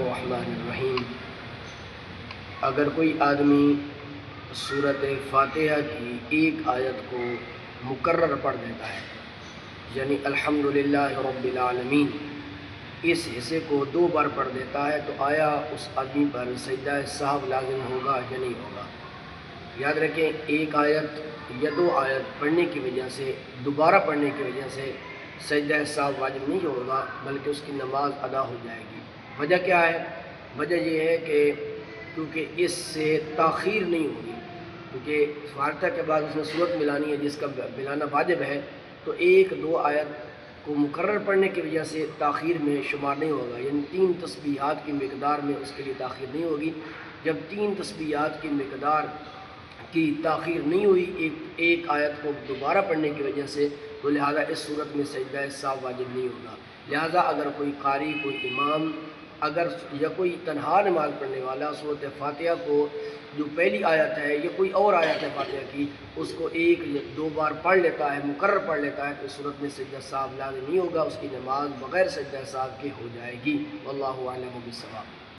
الرحمن الرحیم۔ اگر کوئی آدمی سورۃ فاتحہ کی ایک آیت کو مکرر پڑھ دیتا ہے، یعنی الحمدللہ رب العالمین، اس حصے کو 2 بار پڑھ دیتا ہے، تو آیا اس آدمی پر سجدہ سہو لازم ہوگا یا نہیں ہوگا؟ یاد رکھیں، ایک آیت یا 2 آیت پڑھنے کی وجہ سے، دوبارہ پڑھنے کی وجہ سے سجدہ سہو واجب نہیں ہوگا، بلکہ اس کی نماز ادا ہو جائے گی۔ وجہ کیا ہے؟ وجہ یہ ہے کہ کیونکہ اس سے تاخیر نہیں ہوگی، کیونکہ فاتحہ کے بعد اس نے سورت ملانی ہے جس کا ملانا واجب ہے، تو 1-2 آیت کو مکرر پڑھنے کی وجہ سے تاخیر میں شمار نہیں ہوگا، یعنی 3 تسبیحات کی مقدار میں اس کے لیے تاخیر نہیں ہوگی۔ جب 3 تسبیحات کی مقدار کی تاخیر نہیں ہوئی ایک آیت کو دوبارہ پڑھنے کی وجہ سے، تو لہذا اس صورت میں سجدہ سہو واجب نہیں ہوگا۔ لہذا اگر کوئی قاری، کوئی امام، یا کوئی تنہا نماز پڑھنے والا سورۃ فاتحہ کو جو پہلی آیت ہے یا کوئی اور آیت ہے فاتحہ کی، اس کو 1 یا 2 بار پڑھ لیتا ہے، مکرر پڑھ لیتا ہے، تو اس صورت میں سجدہ سہو لازم نہیں ہوگا، اس کی نماز بغیر سجدہ سہو کے ہو جائے گی۔ واللہ اعلم بالصواب۔